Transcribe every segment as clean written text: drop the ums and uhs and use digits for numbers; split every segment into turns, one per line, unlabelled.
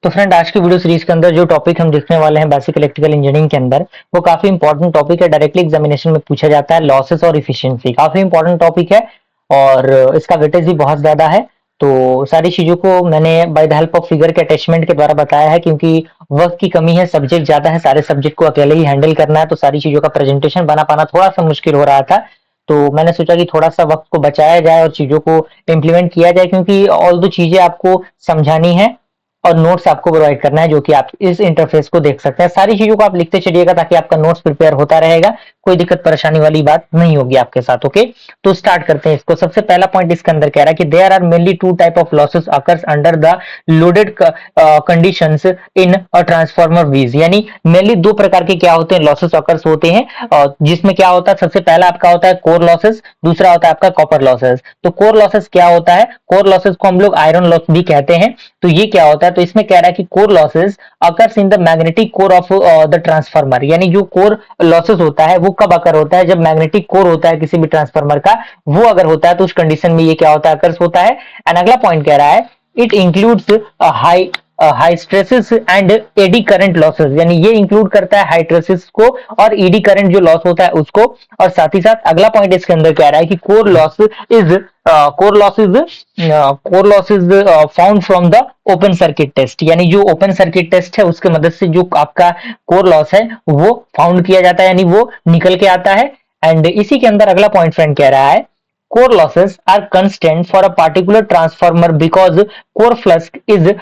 तो फ्रेंड, आज की वीडियो सीरीज के अंदर जो टॉपिक हम देखने वाले हैं बेसिक इलेक्ट्रिकल इंजीनियरिंग के अंदर, वो काफी इंपॉर्टेंट टॉपिक है। डायरेक्टली एग्जामिनेशन में पूछा जाता है। लॉसेस और इफिशिएंसी काफी इंपॉर्टेंट टॉपिक है और इसका वेटेज भी बहुत ज्यादा है। तो सारी चीजों को मैंने by the help of figure के अटैचमेंट के द्वारा बताया है, क्योंकि वक्त की कमी है, सब्जेक्ट ज्यादा है, सारे सब्जेक्ट को अकेले ही हैंडल करना है, तो सारी चीजों का प्रेजेंटेशन बना पाना थोड़ा सा मुश्किल हो रहा था। तो मैंने सोचा कि थोड़ा सा वक्त को बचाया जाए और चीजों को इम्प्लीमेंट किया जाए, क्योंकि ऑल दो चीजें आपको समझानी है और नोट्स आपको प्रोवाइड करना है, जो कि आप इस इंटरफेस को देख सकते हैं। सारी चीजों को आप लिखते चलिएगा ताकि आपका नोट्स प्रिपेयर होता रहेगा, कोई दिक्कत परेशानी वाली बात नहीं होगी आपके साथ। ओके, तो स्टार्ट करते हैं इसको। सबसे पहला पॉइंट इसके अंदर कह रहा है कि there are mainly two type of losses occurs under the loaded conditions in a transformer viz. यानी मेनली दो प्रकार के क्या होते हैं, लॉसेस अकर्स होते हैं, जिसमें क्या होता है, सबसे पहला आपका होता है कोर लॉसेस, दूसरा होता है आपका कॉपर लॉसेस। तो कोर लॉसेस क्या होता है? कोर लॉसेस को हम लोग आयरन लॉस भी कहते हैं। तो ये क्या होता है? तो इसमें कह रहा है कि core losses occurs in the magnetic core of the transformer. यानी जो कोर लॉसेस होता है वो कब अकर होता है? जब मैग्नेटिक कोर होता है किसी भी ट्रांसफार्मर का, वो अगर होता है तो उस कंडीशन में ये क्या होता है? अकर्स होता है। एंड अगला पॉइंट कह रहा है it includes high stresses and eddy current losses. यानी ये इंक्लूड करता है हाई स्ट्रेसेस को और एडी करंट जो लॉस होता है उसको। और साथ ही साथ अगला पॉइंट इसके अंदर कह रहा है कि core loss is found from the open circuit test. यानी जो ओपन सर्किट टेस्ट है उसके मदद से जो आपका कोर लॉस है वो फाउंड किया जाता है, यानी वो निकल के आता है। एंड इसी के अंदर अगला पॉइंट फ्रेंड कह रहा है core losses are constant for a particular transformer because core flux is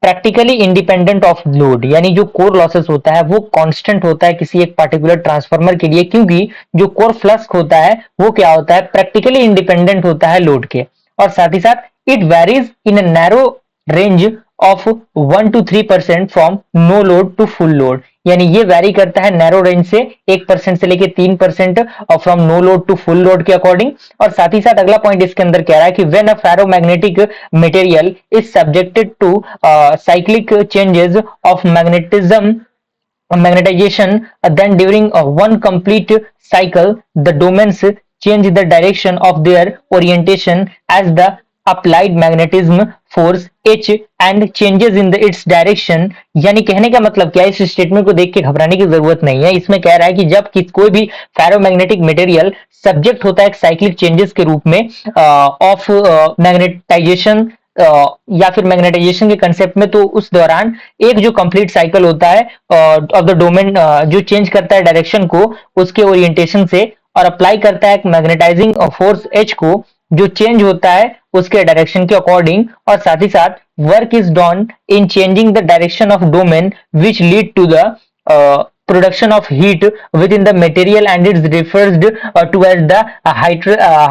practically independent of load. यानी जो कोर लॉसेस होता है वो कांस्टेंट होता है किसी एक पर्टिकुलर ट्रांसफार्मर के लिए, क्योंकि जो कोर फ्लक्स होता है वो क्या होता है? प्रैक्टिकली इंडिपेंडेंट होता है लोड के। और साथ ही साथ it varies in a narrow range of 1 to 3% from no load to full load. यानी ये वैरी करता है नैरो रेंज से 1% से लेके 3% और from no load to full load के अकॉर्डिंग। और साथ ही साथ अगला पॉइंट इसके अंदर कह रहा है कि when a ferromagnetic material is subjected to cyclic changes of magnetization, then during one complete cycle the domains change the direction of their orientation as the applied magnetism force H and changes in its direction। यानी कहने का मतलब क्या है? इस statement को देख के घबराने की जरूरत नहीं है। इसमें कह रहा है कि जब कोई भी फेरोमैग्नेटिक मटेरियल सब्जेक्ट होता है साइक्लिक चेंजेस के रूप में ऑफ मैग्नेटाइजेशन या फिर मैग्नेटाइजेशन के कंसेप्ट में, तो उस दौरान एक जो कंप्लीट साइकिल होता है ऑफ द डोमेन जो चेंज करता है डायरेक्शन को उसके ओरिएंटेशन से और अप्लाई करता है मैग्नेटाइजिंग फोर्स एच को जो चेंज होता है उसके डायरेक्शन के अकॉर्डिंग। और साथ ही साथ work is done in changing the direction of domain which lead to the production of heat within the material and it's referred to as the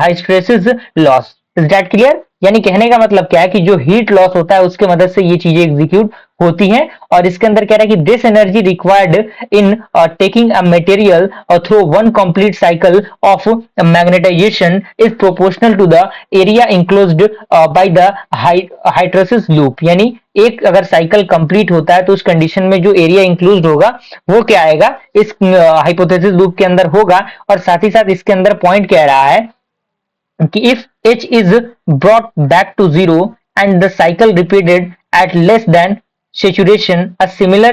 hysteresis loss। Is that clear? यानी कहने का मतलब क्या है कि जो हीट लॉस होता है उसके मदद से ये चीजें एग्जीक्यूट होती हैं। और इसके अंदर कह रहा है कि this energy required in taking a material through one complete cycle of magnetization is proportional to the area enclosed by the hysteresis loop. यानी एक अगर साइकिल कंप्लीट होता है तो उस कंडीशन में जो एरिया इंक्लूड होगा वो क्या आएगा? इस हाइपोथेसिस लूप के अंदर होगा। और साथ ही साथ इसके अंदर पॉइंट कह रहा है कि if h is brought back to zero and the cycle repeated at less than saturation, a similar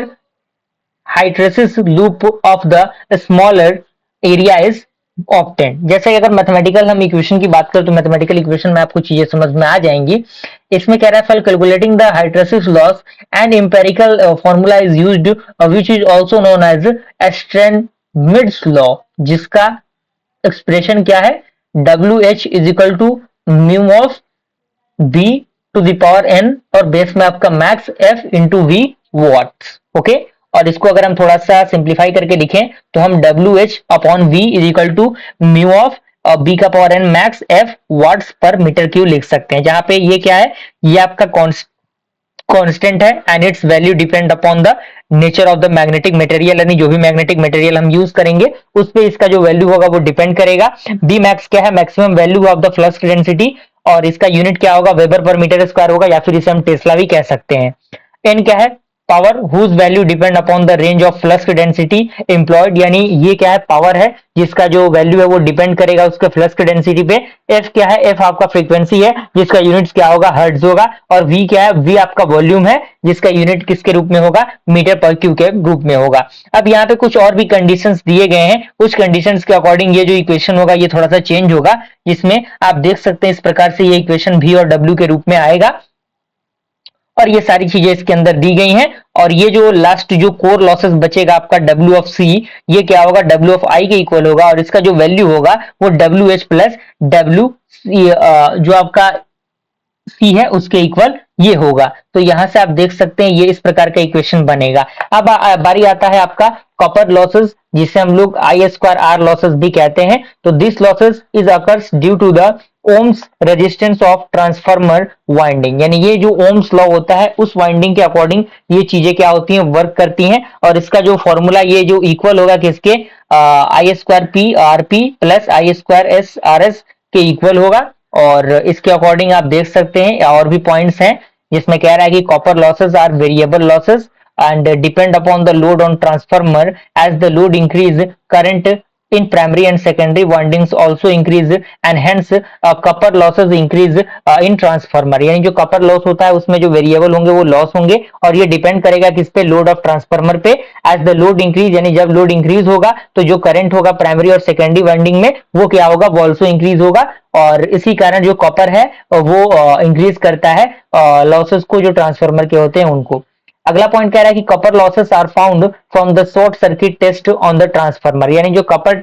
hysteresis loop of the smaller area is obtained। जैसे अगर मैथमेटिकल हम इक्वेशन की बात करें तो मैथमेटिकल इक्वेशन में आपको चीजें समझ में आ जाएंगी। इसमें कह रहा है for calculating the hysteresis loss and empirical formula is used which is also known as Strand-Mid's law, जिसका एक्सप्रेशन क्या है? W H is equal to mu of B to the power N और बेस में आपका max F into V watts. Okay, और इसको अगर हम थोड़ा सा सिंप्लीफाई करके लिखें तो हम W H upon V is equal to mu of B का power N max F watts पर मीटर क्यूब लिख सकते हैं, जहां पे ये क्या है? ये आपका कांस्टेंट है and it's value depend upon the nature of the magnetic material. यानी जो भी मैग्नेटिक मटेरियल हम यूज करेंगे उस पे इसका जो वैल्यू होगा वो डिपेंड करेगा। बी मैक्स क्या है? Maximum value of the flux density, और इसका यूनिट क्या होगा? वेबर पर मीटर स्क्वायर होगा, या फिर इसे हम टेस्ला भी कह सकते हैं। एन क्या है? Power whose value depend upon the range of flux density employed, यानी ये क्या है, पावर है जिसका जो वैल्यू है वो डिपेंड करेगा उसके फ्लक्स की डेंसिटी पे। एफ क्या है, एफ आपका फ्रीक्वेंसी है जिसका यूनिट क्या होगा, हर्ट्ज होगा। और वी क्या है, वी आपका वॉल्यूम है जिसका यूनिट किसके रूप में होगा, मीटर पर क्यूब के रूप में होगा। अब यहाँ पे कुछ और भी कंडीशंस दिए गए हैं, उस कंडीशंस के अकॉर्डिंग ये जो इक्वेशन होगा ये थोड़ा सा चेंज होगा, जिसमें आप देख सकते हैं इस प्रकार से ये इक्वेशन वी और डब्ल्यू के रूप में आएगा और ये सारी चीजें इसके अंदर दी गई हैं। और ये जो लास्ट जो कोर लॉसेस बचेगा आपका डब्ल्यू ऑफ सी, ये क्या होगा, डब्ल्यू ऑफ आई के इक्वल होगा और इसका जो वैल्यू होगा वो डब्ल्यू एच प्लस डब्ल्यू जो आपका सी है उसके इक्वल ये होगा। तो यहां से आप देख सकते हैं ये इस प्रकार का इक्वेशन बनेगा। अब बारी आता है आपका कॉपर लॉसेस, जिसे हम लोग आई स्क्वायर आर लॉसेस भी कहते हैं। तो this losses is occurs due to the ohm's resistance of transformer winding, यानी ये जो ओम्स लॉ होता है उस वाइंडिंग के अकॉर्डिंग ये चीजें क्या होती हैं, वर्क करती हैं। और इसका जो फॉर्मूला ये जो इक्वल होगा किसके, I square P R P plus I square S R S के इक्वल होगा। और इसके अकॉर्डिंग आप देख सकते हैं और भी पॉइंट्स हैं जिसमें कह रहा है कि copper losses are variable losses and depend upon the load on transformer. As the load increase, current in primary and secondary windings also increase and hence copper losses increase in transformer। यानी जो copper loss होता है उसमें जो variable होंगे वो loss होंगे और ये डिपेंड करेगा किस पे, लोड ऑफ ट्रांसफार्मर पे। एज द लोड इंक्रीज, यानी जब लोड इंक्रीज होगा तो जो करंट होगा प्राइमरी और सेकेंडरी वाइंडिंग में वो क्या होगा, वो ऑल्सो इंक्रीज होगा। और इसी कारण जो कॉपर है वो इंक्रीज करता है लॉसेस को जो ट्रांसफार्मर के होते हैं उनको। अगला पॉइंट कह रहा है कि copper losses are found from the short circuit test on the transformer, यानी जो कॉपर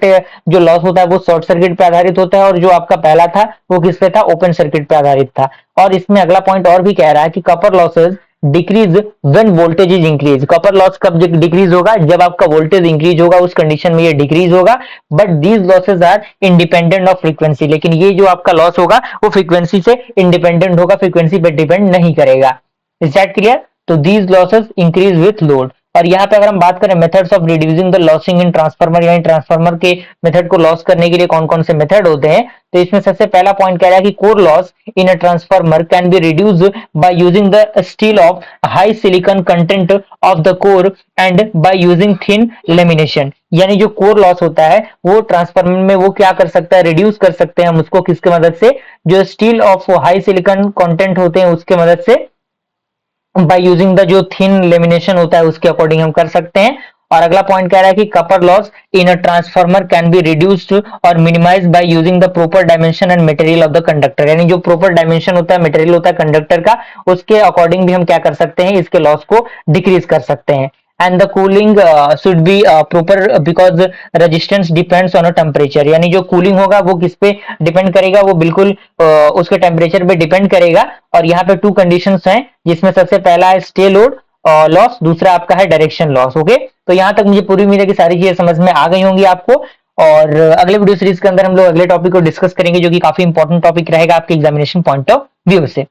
जो लॉस होता है वो शॉर्ट सर्किट पे आधारित होता है और जो आपका पहला था वो किस पे था, ओपन सर्किट पे आधारित था। और इसमें अगला पॉइंट और भी कह रहा है कि copper losses decrease when voltage is increase. Copper loss कब डिक्रीज होगा, जब आपका वोल्टेज इंक्रीज होगा, उस कंडीशन में ये डिक्रीज होगा। But these losses are independent of frequency, लेकिन ये जो आपका लॉस होगा वो फ्रीक्वेंसी से इंडिपेंडेंट होगा, फ्रीक्वेंसी पे डिपेंड नहीं करेगा। Is that clear? तो these losses increase with load. और यहाँ पे अगर हम बात करें methods of reducing the losing in transformer, यानी ट्रांसफार्मर के मेथड को लॉस करने के लिए कौन कौन से मेथड होते हैं, तो इसमें सबसे पहला पॉइंट कह रहा है कि core loss in a transformer can be reduce by using the steel of high silicon content of the core and by using thin lamination. यानी जो कोर लॉस होता है वो ट्रांसफार्मर में वो क्या कर सकता है, रिड्यूस कर सकते हैं हम उसको किसके मदद से, जो steel of high silicon content होते हैं उसके मदद से, बाय यूजिंग द जो थिन लेमिनेशन होता है उसके अकॉर्डिंग हम कर सकते हैं। और अगला पॉइंट कह रहा है कि copper loss in a transformer can be reduced और minimise by using the proper dimension and material of the conductor, यानी जो प्रॉपर डायमेंशन होता है, मटेरियल होता है कंडक्टर का, उसके अकॉर्डिंग भी हम क्या कर सकते हैं, इसके लॉस को डिक्रीज कर सकते हैं। And the cooling should be proper because resistance depends on a temperature, यानी जो कूलिंग होगा वो किस पे डिपेंड करेगा, वो बिल्कुल उसके टेम्परेचर पे डिपेंड करेगा। और यहाँ पे टू कंडीशंस हैं जिसमें सबसे पहला है स्टे लोड लॉस, दूसरा आपका है डायरेक्शन लॉस। ओके, तो यहाँ तक मुझे पूरी उम्मीद है कि सारी चीजें समझ में आ गई होंगी आपको। और अगले वीडियो सीरीज के अंदर हम लोग अगले टॉपिक को डिस्कस करेंगे जो कि काफी इंपॉर्टेंट टॉपिक रहेगा आपके एग्जामिनेशन पॉइंट ऑफ व्यू से।